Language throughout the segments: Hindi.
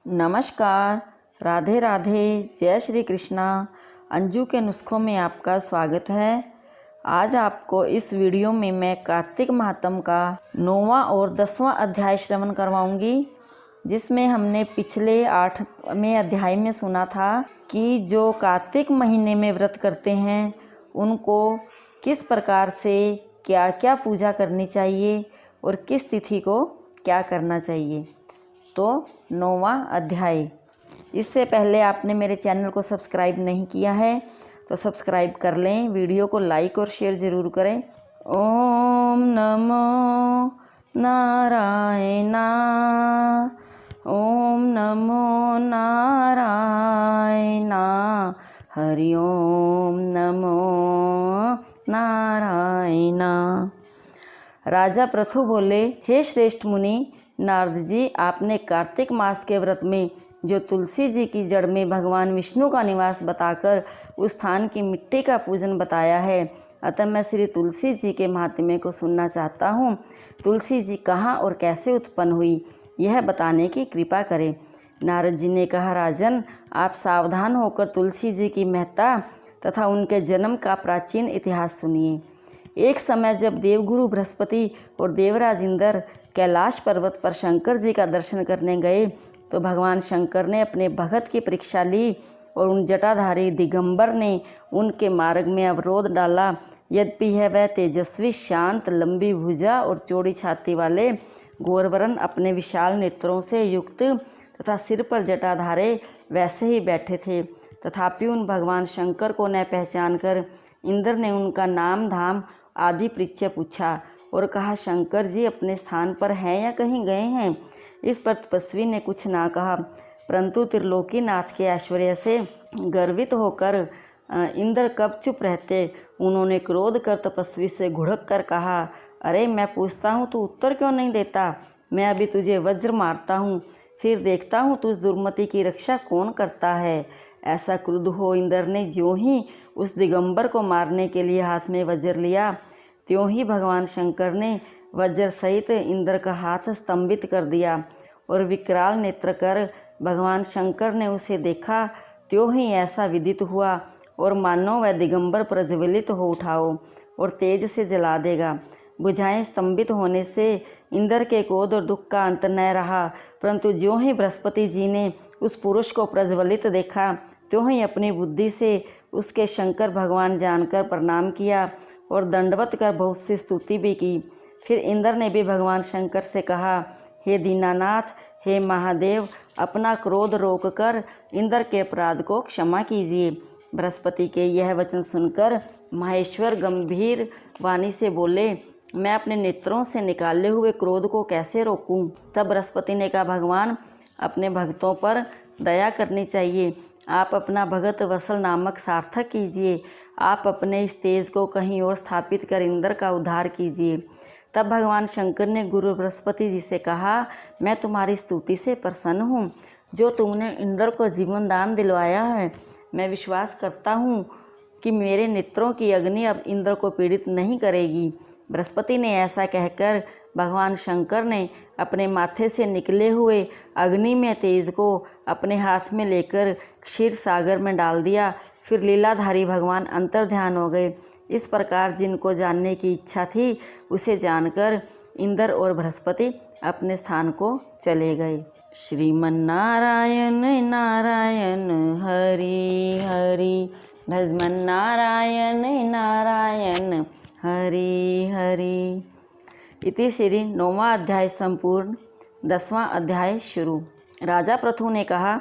नमस्कार, राधे राधे, जय श्री कृष्णा। अंजू के नुस्खों में आपका स्वागत है। आज आपको इस वीडियो में मैं कार्तिक महात्म का 9वां और 10वां अध्याय श्रवण करवाऊंगी, जिसमें हमने पिछले 8वें अध्याय में सुना था कि जो कार्तिक महीने में व्रत करते हैं उनको किस प्रकार से क्या क्या पूजा करनी चाहिए और किस तिथि को क्या करना चाहिए। तो 9वां अध्याय। इससे पहले आपने मेरे चैनल को सब्सक्राइब नहीं किया है तो सब्सक्राइब कर लें, वीडियो को लाइक और शेयर ज़रूर करें। ओम नमो नारायणा, ओम नमो नारायणा, हरि ओम नमो नारायणा। राजा पृथु बोले, हे श्रेष्ठ मुनि नारद जी, आपने कार्तिक मास के व्रत में जो तुलसी जी की जड़ में भगवान विष्णु का निवास बताकर उस स्थान की मिट्टी का पूजन बताया है, अतः मैं श्री तुलसी जी के महात्म्य को सुनना चाहता हूँ। तुलसी जी कहाँ और कैसे उत्पन्न हुई, यह बताने की कृपा करें। नारद जी ने कहा, राजन, आप सावधान होकर तुलसी जी की महत्ता तथा उनके जन्म का प्राचीन इतिहास सुनिए। एक समय जब देवगुरु बृहस्पति और देवराज इंद्र कैलाश पर्वत पर शंकर जी का दर्शन करने गए तो भगवान शंकर ने अपने भगत की परीक्षा ली और उन जटाधारी दिगंबर ने उनके मार्ग में अवरोध डाला। यद्यपि है वह तेजस्वी, शांत, लंबी भुजा और चौड़ी छाती वाले गौरवर्ण अपने विशाल नेत्रों से युक्त तथा सिर पर जटाधारे वैसे ही बैठे थे, तथापि उन भगवान शंकर को न पहचान कर इंद्र ने उनका नाम धाम आदि परिचय पूछा और कहा, शंकर जी अपने स्थान पर हैं या कहीं गए हैं। इस पर तपस्वी ने कुछ ना कहा, परंतु त्रिलोकीनाथ के ऐश्वर्य से गर्वित होकर इंद्र कब चुप रहते। उन्होंने क्रोध कर तपस्वी से घुड़क कर कहा, अरे मैं पूछता हूँ तू उत्तर क्यों नहीं देता। मैं अभी तुझे वज्र मारता हूँ, फिर देखता हूँ तुझ दुर्मति की रक्षा कौन करता है। ऐसा क्रुद्ध हो इंद्र ने ज्यों ही उस दिगंबर को मारने के लिए हाथ में वज्र लिया, त्यों ही भगवान शंकर ने वज्र सहित इंद्र का हाथ स्तंभित कर दिया और विकराल नेत्र कर भगवान शंकर ने उसे देखा। त्यों ही ऐसा विदित हुआ और मानो वह दिगंबर प्रज्वलित हो उठाओ और तेज से जला देगा। भुजाएं स्तंभित होने से इंद्र के क्रोध और दुख का अंत न रहा, परंतु ज्यों ही बृहस्पति जी ने उस पुरुष को प्रज्वलित देखा, त्यों ही अपनी बुद्धि से उसके शंकर भगवान जानकर प्रणाम किया और दंडवत कर बहुत सी स्तुति भी की। फिर इंद्र ने भी भगवान शंकर से कहा, हे दीनानाथ, हे महादेव, अपना क्रोध रोककर इंद्र के अपराध को क्षमा कीजिए। बृहस्पति के यह वचन सुनकर महेश्वर गंभीर वाणी से बोले, मैं अपने नेत्रों से निकाले हुए क्रोध को कैसे रोकूं। तब बृहस्पति ने कहा, भगवान, अपने भक्तों पर दया करनी चाहिए। आप अपना भगत वसल नामक सार्थक कीजिए। आप अपने इस तेज को कहीं और स्थापित कर इंद्र का उद्धार कीजिए। तब भगवान शंकर ने गुरु बृहस्पति जी से कहा, मैं तुम्हारी स्तुति से प्रसन्न हूँ, जो तुमने इंद्र को जीवन दान दिलवाया है। मैं विश्वास करता हूँ कि मेरे नेत्रों की अग्नि अब इंद्र को पीड़ित नहीं करेगी। बृहस्पति ने ऐसा कहकर भगवान शंकर ने अपने माथे से निकले हुए अग्नि में तेज को अपने हाथ में लेकर क्षीर सागर में डाल दिया। फिर लीलाधारी भगवान अंतर्ध्यान हो गए। इस प्रकार जिनको जानने की इच्छा थी उसे जानकर इंद्र और बृहस्पति अपने स्थान को चले गए। श्रीमन नारायण नारायण हरि हरि, भजमन नारायण नारायण हरि हरि। इति श्री 9वां अध्याय संपूर्ण। 10वां अध्याय शुरू। राजा पृथु ने कहा,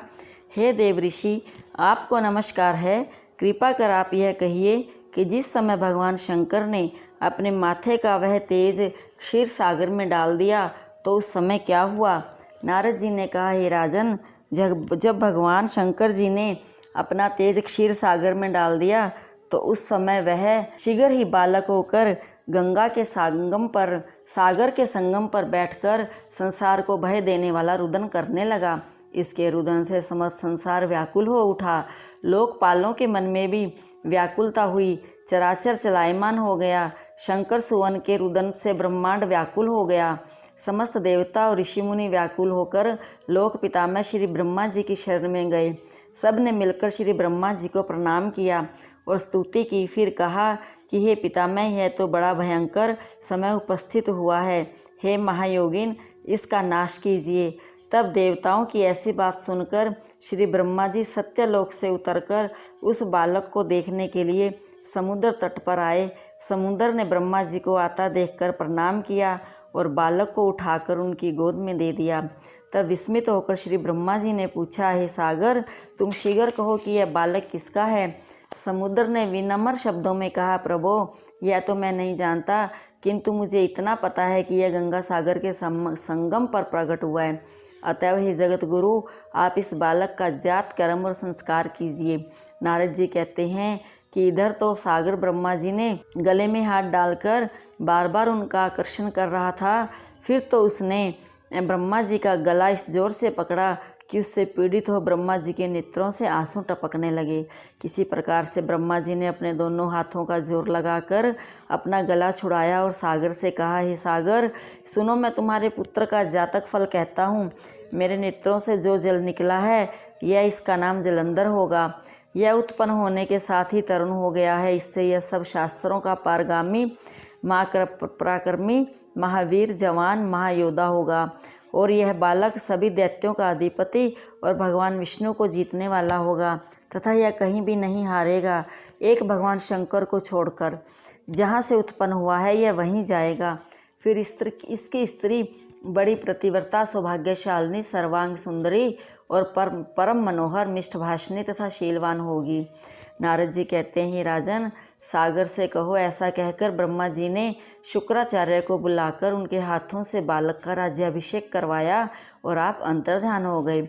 हे देव ऋषि, आपको नमस्कार है। कृपा कर आप यह कहिए कि जिस समय भगवान शंकर ने अपने माथे का वह तेज क्षीर सागर में डाल दिया तो उस समय क्या हुआ। नारद जी ने कहा, हे राजन, जब भगवान शंकर जी ने अपना तेज क्षीर सागर में डाल दिया तो उस समय वह शीघ्र ही बालक होकर गंगा के सागर के संगम पर बैठकर संसार को भय देने वाला रुदन करने लगा। इसके रुदन से समस्त संसार व्याकुल हो उठा। लोकपालों के मन में भी व्याकुलता हुई। चराचर चलायमान हो गया। शंकर सुवन के रुदन से ब्रह्मांड व्याकुल हो गया। समस्त देवता और ऋषि मुनि व्याकुल होकर लोक पितामह श्री ब्रह्मा जी की शरण में गए। सब ने मिलकर श्री ब्रह्मा जी को प्रणाम किया और स्तुति की। फिर कहा कि हे पितामह, यह तो बड़ा भयंकर समय उपस्थित हुआ है। हे महायोगिन, इसका नाश कीजिए। तब देवताओं की ऐसी बात सुनकर श्री ब्रह्मा जी सत्यलोक से उतरकर उस बालक को देखने के लिए समुद्र तट पर आए। समुद्र ने ब्रह्मा जी को आता देखकर प्रणाम किया और बालक को उठाकर उनकी गोद में दे दिया। तब विस्मित होकर श्री ब्रह्मा जी ने पूछा, हे सागर, तुम शीघ्र कहो कि यह बालक किसका है। समुद्र ने विनम्र शब्दों में कहा, प्रभो, यह तो मैं नहीं जानता, किंतु मुझे इतना पता है कि यह गंगा सागर के संगम पर प्रकट हुआ है। अतएव हे जगत गुरु, आप इस बालक का जात कर्म और संस्कार कीजिए। नारद जी कहते हैं कि इधर तो सागर ब्रह्मा जी ने गले में हाथ डालकर बार बार उनका आकर्षण कर रहा था। फिर तो उसने ब्रह्मा जी का गला इस जोर से पकड़ा कि उससे पीड़ित हो ब्रह्मा जी के नेत्रों से आंसू टपकने लगे। किसी प्रकार से ब्रह्मा जी ने अपने दोनों हाथों का जोर लगाकर अपना गला छुड़ाया और सागर से कहा, हे सागर, सुनो, मैं तुम्हारे पुत्र का जातक फल कहता हूँ। मेरे नेत्रों से जो जल निकला है, यह इसका नाम जलंधर होगा। यह उत्पन्न होने के साथ ही तरुण हो गया है। इससे यह सब शास्त्रों का पारगामी, पराक्रमी, महावीर, जवान, महायोद्धा होगा। और यह बालक सभी दैत्यों का अधिपति और भगवान विष्णु को जीतने वाला होगा तथा यह कहीं भी नहीं हारेगा। एक भगवान शंकर को छोड़कर जहाँ से उत्पन्न हुआ है, यह वहीं जाएगा। फिर इसकी स्त्री बड़ी प्रतिव्रता, सौभाग्यशालिनी, सर्वांग सुंदरी और परम मनोहर, मिष्टभाषिणी तथा शीलवान होगी। नारद जी कहते हैं, राजन, सागर से कहो। ऐसा कहकर ब्रह्मा जी ने शुक्राचार्य को बुलाकर उनके हाथों से बालक का राज्याभिषेक करवाया और आप अंतर्ध्यान हो गए।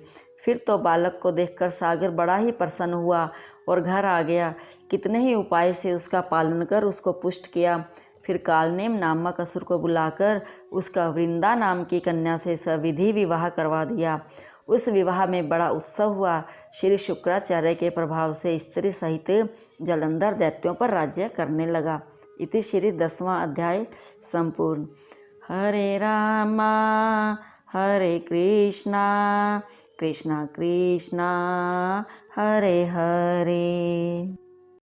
फिर तो बालक को देखकर सागर बड़ा ही प्रसन्न हुआ और घर आ गया। कितने ही उपाय से उसका पालन कर उसको पुष्ट किया। फिर कालनेम नामक असुर को बुलाकर उसका वृंदा नाम की कन्या से सविधि विवाह करवा दिया। उस विवाह में बड़ा उत्सव हुआ। श्री शुक्राचार्य के प्रभाव से स्त्री सहित जलंधर दैत्यों पर राज्य करने लगा। इति श्री 10वां अध्याय संपूर्ण। हरे रामा हरे कृष्णा कृष्णा कृष्णा हरे हरे।